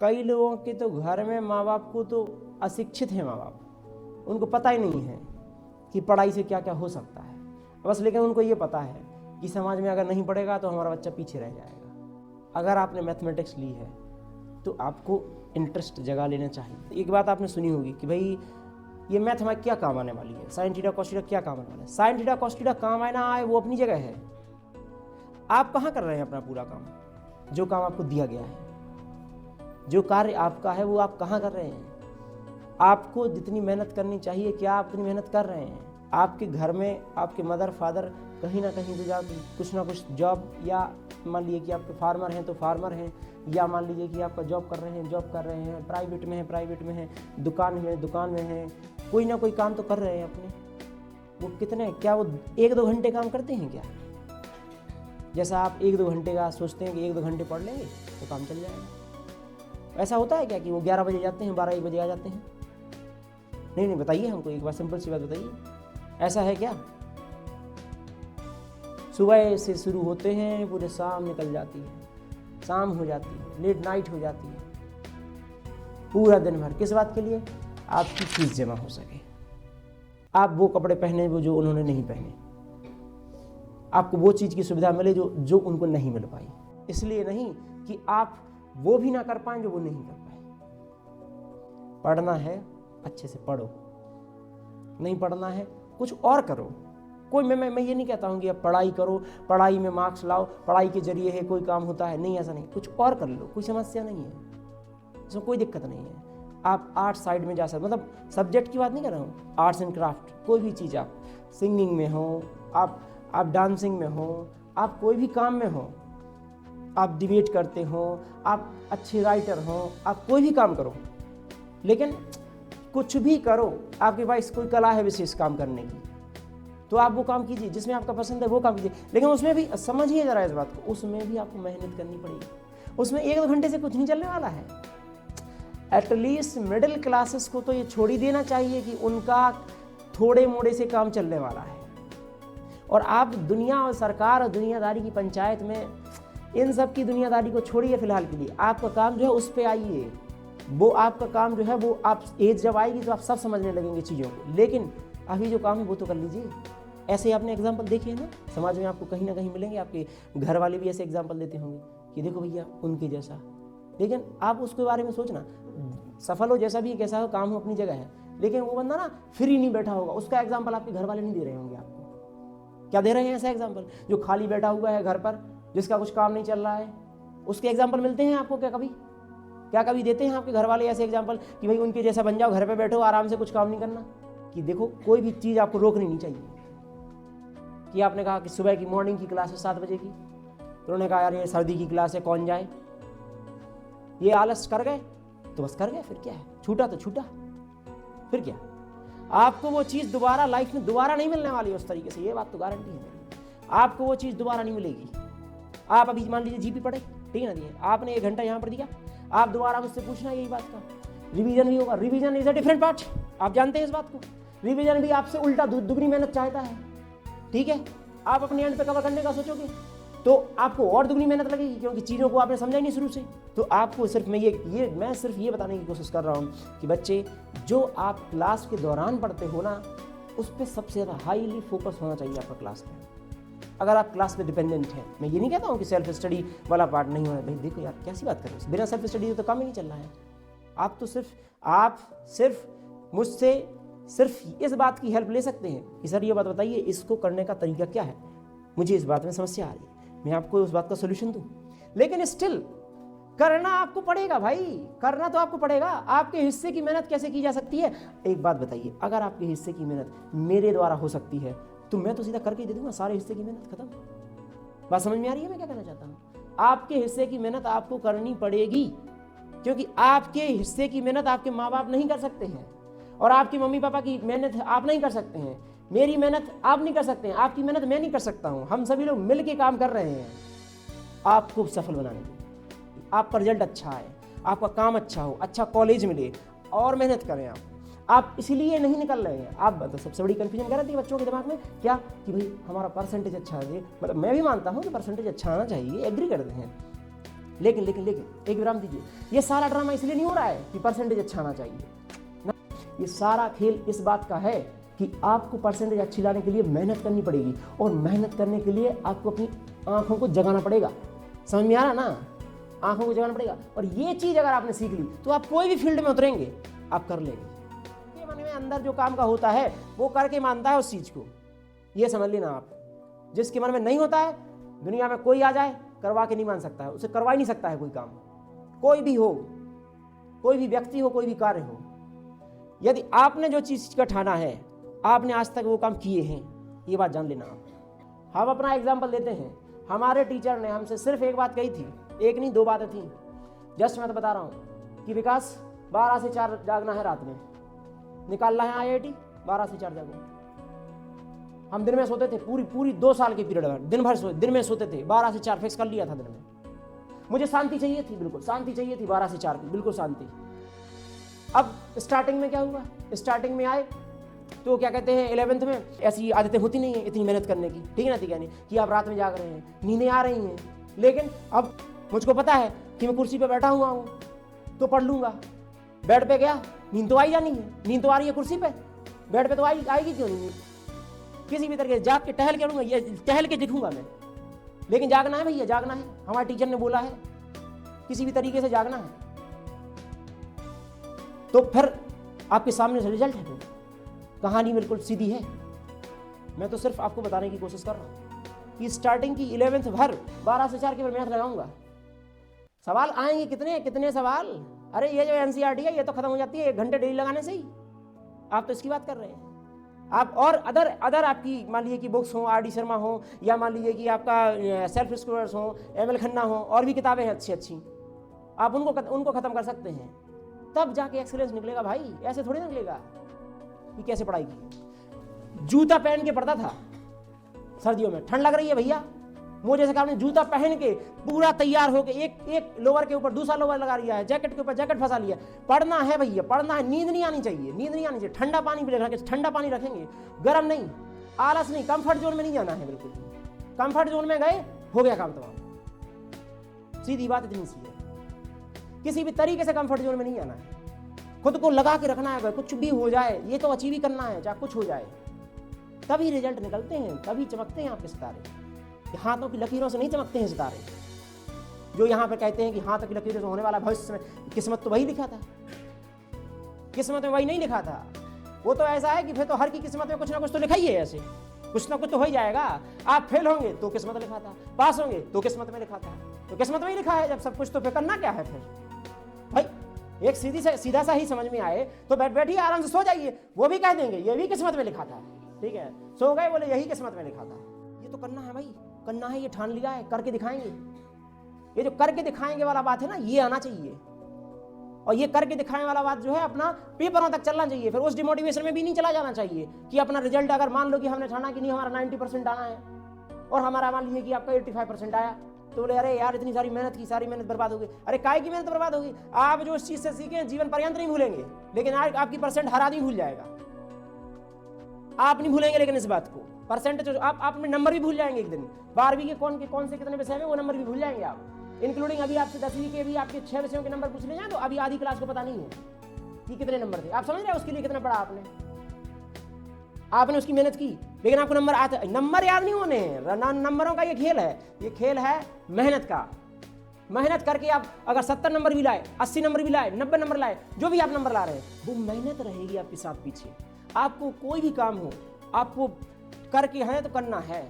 कई लोगों के तो घर में माँ बाप को तो अशिक्षित है, माँ बाप उनको पता ही नहीं है कि पढ़ाई से क्या क्या हो सकता है बस। लेकिन उनको ये पता है कि समाज में अगर नहीं पढ़ेगा तो हमारा बच्चा पीछे रह जाएगा। अगर आपने मैथमेटिक्स ली है तो आपको इंटरेस्ट जगा लेना चाहिए। एक बात आपने सुनी होगी कि भाई ये मैथ हमारे क्या काम आने वाली है, साइन थीटा कॉस थीटा क्या काम आने वाला है। साइन थीटा कॉस थीटा काम आए ना आए वो अपनी जगह है। आप कहाँ कर रहे हैं अपना पूरा काम? जो काम आपको दिया गया है, जो कार्य आपका है, वो आप कहाँ कर रहे हैं? आपको जितनी मेहनत करनी चाहिए क्या आप उतनी मेहनत कर रहे हैं? आपके घर में आपके मदर फादर कहीं ना कहीं तो कुछ ना कुछ जॉब, या मान लीजिए कि आपके फार्मर हैं तो फार्मर हैं, या मान लीजिए कि आपका जॉब कर रहे हैं, प्राइवेट में है, दुकान में है, कोई ना कोई काम तो कर रहे हैं अपने। वो कितने, क्या वो 1-2 घंटे काम करते हैं क्या? जैसा आप 1-2 घंटे का सोचते हैं कि 1-2 घंटे पढ़ लेंगे तो काम चल जाएगा। ऐसा होता है क्या कि वो 11 बजे जाते हैं 12-1 बजे आ जाते हैं? नहीं, बताइए हमको एक बार, सिंपल सी बात बताइए, ऐसा है क्या? सुबह से शुरू होते हैं, पूरे शाम निकल जाती है, शाम हो जाती है, लेट नाइट हो जाती है, पूरा दिन भर किस बात के लिए? आपकी फीस जमा हो सके, आप वो कपड़े पहने वो जो उन्होंने नहीं पहने, आपको वो चीज़ की सुविधा मिले जो उनको नहीं मिल पाई। इसलिए नहीं कि आप वो भी ना कर पाएं जो वो नहीं कर पाए। पढ़ना है अच्छे से पढ़ो, नहीं पढ़ना है कुछ और करो। कोई मैं ये नहीं कहता हूँ कि आप पढ़ाई करो, पढ़ाई में मार्क्स लाओ, पढ़ाई के जरिए है कोई काम होता है, नहीं, ऐसा नहीं। कुछ और कर लो, कोई समस्या नहीं है, इसमें कोई दिक्कत नहीं है। आप आर्ट साइड में जा सकते, मतलब सब्जेक्ट की बात नहीं कर रहा हूँ, आर्ट्स एंड क्राफ्ट, कोई भी चीज़, आप सिंगिंग में हो, आप डांसिंग में हो, आप कोई भी काम में हो, आप डिबेट करते हो, आप अच्छे राइटर हो, आप कोई भी काम करो, लेकिन कुछ भी करो, आपके पास कोई कला है विशेष काम करने की, तो आप वो काम कीजिए जिसमें आपका पसंद है, वो काम कीजिए। लेकिन उसमें भी समझिए जरा इस बात को, उसमें भी आपको मेहनत करनी पड़ेगी। उसमें 1-2 घंटे से कुछ नहीं चलने वाला है। एटलीस्ट मिडिल क्लासेस को तो ये छोड़ ही देना चाहिए कि उनका थोड़े मोड़े से काम चलने वाला है। और आप दुनिया और सरकार और दुनियादारी की पंचायत में इन सब की दुनियादारी को छोड़िए फिलहाल के लिए। आपका काम जो है उस पर आइए, वो आपका काम जो है वो आप एज जब आएगी तो आप सब समझने लगेंगे चीज़ों को। लेकिन अभी जो काम है वो तो कर लीजिए। ऐसे आपने एग्जाम्पल देखे हैं ना, समाज में आपको कहीं ना कहीं मिलेंगे, आपके घर वाले भी ऐसे एग्जाम्पल देते होंगे कि देखो भैया उनके जैसा। लेकिन आप उसके बारे में सोचना, सफल हो जैसा भी कैसा हो, काम हो अपनी जगह है, लेकिन वो बंदा ना फ्री नहीं बैठा होगा, उसका एग्जाम्पल आपके घर वाले नहीं दे रहे होंगे आपको। क्या दे रहे हैं ऐसा एग्जाम्पल? जो खाली बैठा हुआ है घर पर, जिसका कुछ काम नहीं चल रहा है, उसके एग्जाम्पल मिलते हैं आपको क्या कभी देते हैं आपके घर वाले ऐसे एग्जाम्पल कि भाई उनके जैसा बन जाओ, घर पे बैठो आराम से, कुछ काम नहीं करना? कि देखो कोई भी चीज़ आपको रोकनी नहीं चाहिए। कि आपने कहा कि सुबह की मॉर्निंग की क्लास है 7 बजे की, तो उन्होंने कहा यार ये सर्दी की क्लास है कौन जाए, ये आलस कर गए तो बस कर गए, फिर क्या है, छूटा तो छूटा, फिर क्या। आपको वो चीज़ दोबारा लाइफ में दोबारा नहीं मिलने वाली है उस तरीके से, ये बात तो गारंटी है मेरी। आपको वो चीज़ दोबारा नहीं मिलेगी। आप अभी मान लीजिए जीपी पढ़े, ठीक है ना, दिए आपने 1 घंटा यहाँ पर दिया, आप दोबारा मुझसे पूछना यही बात का, रिवीजन भी होगा। Revision is a different part, आप जानते हैं इस बात को। रिवीजन भी आपसे उल्टा दुगनी मेहनत चाहता है, ठीक है। आप अपने एंड पे कवर करने का सोचोगे तो आपको और दुगनी मेहनत लगेगी, क्योंकि चीज़ों को आपने समझा ही नहीं शुरू से। तो आपको सिर्फ मैं सिर्फ ये बताने की कोशिश कर रहा हूँ कि बच्चे, जो आप क्लास के दौरान पढ़ते हो ना, उस पर सबसे ज़्यादा हाईली फोकस होना चाहिए आपका क्लास में। अगर आप क्लास पे डिपेंडेंट हैं, मैं ये नहीं कहता हूँ कि सेल्फ स्टडी वाला पार्ट नहीं होना। भाई देखो यार कैसी बात कर रहे हो, बिना सेल्फ स्टडी तो काम ही नहीं चल रहा है। आप सिर्फ मुझसे सिर्फ इस बात की हेल्प ले सकते हैं कि सर ये बात बताइए, इसको करने का तरीका क्या है, मुझे इस बात में समस्या आ रही है, मैं आपको उस बात का सोल्यूशन दूं। लेकिन स्टिल करना आपको पड़ेगा भाई, करना तो आपको पड़ेगा। आपके हिस्से की मेहनत कैसे की जा सकती है? एक बात बताइए, अगर आपके हिस्से की मेहनत मेरे द्वारा हो सकती है तो मैं तो सीधा करके दे दूंगा, सारे हिस्से की मेहनत खत्म। बात समझ में आ रही है मैं क्या कहना चाहता हूँ? आपके हिस्से की मेहनत आपको करनी पड़ेगी, क्योंकि आपके हिस्से की मेहनत आपके माँ बाप नहीं कर सकते हैं, और आपकी मम्मी पापा की मेहनत आप नहीं कर सकते हैं, मेरी मेहनत आप नहीं कर सकते हैं, आपकी मेहनत मैं नहीं कर सकता हूँ। हम सभी लोग मिल के काम कर रहे हैं आपको सफल बनाने के। आपका रिजल्ट अच्छा है, आपका काम अच्छा हो, अच्छा कॉलेज मिले, और मेहनत करें आप इसीलिए नहीं निकल रहे हैं। आप मतलब सबसे बड़ी कन्फ्यूजन कर रहे थे बच्चों के दिमाग में क्या, कि भाई हमारा परसेंटेज अच्छा है। मतलब मैं भी मानता हूँ कि परसेंटेज अच्छा आना चाहिए, एग्री करते हैं, लेकिन एक विराम दीजिए, ये सारा ड्रामा इसलिए नहीं हो रहा है कि परसेंटेज अच्छा आना चाहिए ना, ये सारा खेल इस बात का है कि आपको परसेंटेज अच्छी लाने के लिए मेहनत करनी पड़ेगी, और मेहनत करने के लिए आपको अपनी आंखों को जगाना पड़ेगा। समझ में आ रहा ना, आंखों को जगाना पड़ेगा। और ये चीज़ अगर आपने सीख ली तो आप कोई भी फील्ड में उतरेंगे, आप कर लेंगे। मन में अंदर जो काम का होता है वो करके मानता है उस चीज़ को, ये समझ लेना आप। जिसके मन में नहीं होता है, दुनिया में कोई आ जाए करवा के नहीं मान सकता है, उसे करवा ही नहीं सकता है कोई काम, कोई भी हो, कोई भी व्यक्ति हो, कोई भी कार्य हो। यदि आपने जो चीज़ का ठाना है, आपने आज तक वो काम किए हैं, ये बात जान लेना आप। हम अपना एग्जाम्पल लेते हैं, हमारे टीचर ने हमसे सिर्फ एक बात कही थी, एक नहीं 2 बातें थी। जस्ट मैं तो बता रहा हूँ कि विकास 12 से 4 जागना है, रात में निकालना है IIT, 12 से 4 जागो। हम दिन में सोते थे, पूरी 2 साल के पीरियड में दिन में सोते थे, 12 से 4 फिक्स कर लिया था दिन में। मुझे शांति चाहिए थी, बिल्कुल शांति चाहिए थी, 12 से 4 की बिल्कुल शांति। अब स्टार्टिंग में क्या हुआ, स्टार्टिंग में आए तो क्या कहते हैं 11th में ऐसी आदतें होती नहीं है इतनी मेहनत करने की, ठीक है ना, ठीक है नहीं कि आप रात में जाग रहे हैं, नींदें आ रही हैं, लेकिन अब मुझको पता है कि मैं कुर्सी पे बैठा हुआ हूँ तो पढ़ लूंगा। बेड पे गया, नींद तो आई जानी है, नींद तो आ रही है कुर्सी पे, बेड पे तो आएगी क्यों नहीं, किसी भी तरीके से जाग के टहल के लूंगा, ये टहल के दिखूंगा मैं, लेकिन जागना है भैया, जागना है। हमारे टीचर ने बोला है किसी भी तरीके से जागना है, तो फिर आपके सामने से रिजल्ट है। फिर कहानी बिल्कुल सीधी है। मैं तो सिर्फ आपको बताने की कोशिश कर रहा हूँ कि स्टार्टिंग की 11th भर 12 से 4 केवल मेहनत लगाऊंगा। सवाल आएंगे कितने सवाल, अरे ये जो NCERT है ये तो खत्म हो जाती है 1 घंटे डेली लगाने से ही। आप तो इसकी बात कर रहे हैं। आप और अदर आपकी मान लीजिए कि बुक्स हो, RD शर्मा हो, या मान लीजिए कि आपका सेल्फ स्टोर्स हो, ML खन्ना हो, और भी किताबें हैं अच्छी, आप उनको खत्म कर सकते हैं, तब जाके एक्सीलेंस निकलेगा भाई। ऐसे थोड़ी निकलेगा कि कैसे पढ़ाई की। जूता पहन के पढ़ता था सर्दियों में, ठंड लग रही है भैया, मुझे जैसे आपने जूता पहन के पूरा तैयार होके एक लोअर के ऊपर दूसरा लोअर लगा लिया है, जैकेट के ऊपर जैकेट फंसा लिया, पढ़ना है भैया, पढ़ना है। नींद नहीं आनी चाहिए, ठंडा पानी भी रखेंगे, ठंडा पानी रखेंगे, गर्म नहीं, आलस नहीं, कंफर्ट जोन में नहीं जाना है बिल्कुल। कंफर्ट जोन में गए, हो गया काम तमाम। सीधी बात इतनी सी है, किसी भी तरीके से कंफर्ट जोन में नहीं जाना है, खुद को लगा के रखना है। कुछ भी हो जाए ये तो अचीव ही करना है, चाहे कुछ हो जाए, तभी रिजल्ट निकलते हैं, तभी चमकते हैं आपके सितारे। हाथों की लकीरों से नहीं चमकते हैं सितारे। जो यहाँ पे कहते हैं कि हाथों की लकीरों से होने वाला भविष्य में, किस्मत तो वही लिखा था, किस्मत में वही नहीं लिखा था। वो तो ऐसा है कि फिर तो हर की किस्मत में कुछ ना कुछ तो लिखा ही है, ऐसे कुछ ना कुछ तो हो ही जाएगा। आप फेल होंगे तो किस्मत में लिखा था, पास होंगे तो किस्मत में लिखा था, तो किस्मत में ही लिखा है जब सब कुछ, तो फिर करना क्या है फिर भाई। एक सीधा सा ही समझ में आए तो बैठिए आराम से सो जाइए, वो भी कह देंगे ये भी किस्मत में लिखा था, ठीक है, सो गए बोले यही किस्मत में लिखा था। ये तो करना है भाई, करना है, ये ठान लिया है, करके दिखाएंगे। ये जो करके दिखाएंगे वाला बात है ना, ये आना चाहिए। और ये करके दिखाने वाला बात जो है अपना पेपरों तक चलना चाहिए। फिर उस डिमोटिवेशन में भी नहीं चला जाना चाहिए कि अपना रिजल्ट अगर मान लो कि हमने ठाना कि नहीं हमारा 90% आना है और हमारा मान लीजिए कि आपका 85% आया, तो बोले अरे यार इतनी सारी मेहनत की, सारी मेहनत बर्बाद हो गई। अरे काय की मेहनत बर्बाद होगी? आप जो उस चीज से सीखे जीवन पर्यंत नहीं भूलेंगे, लेकिन आपकी परसेंट हर आदमी भूल जाएगा। आप नहीं भूलेंगे लेकिन इस बात को, परसेंट आप अपने नंबर भी भूल जाएंगे एक दिन। 12वीं के कौन से कितने विषय में वो नंबर भी भूल जाएंगे आप, इंक्लूडिंग अभी आपसे 10वीं के भी आपके 6 विषयों के नंबर पूछ ले जाए तो अभी आधी क्लास को पता नहीं है कि कितने नंबर थे। आप समझ रहे हैं उसके लिए कितना पढ़ा आपने उसकी मेहनत की, लेकिन आपको नंबर आता, नंबर याद नहीं होने हैं। नंबरों का ये खेल है मेहनत का। मेहनत करके आप अगर 70 नंबर भी लाए, 80 नंबर भी लाए, 90 नंबर लाए, जो भी आप नंबर ला रहे हैं, वो मेहनत रहेगी आपके साथ पीछे। आपको कोई भी काम हो, आपको करके है तो करना है।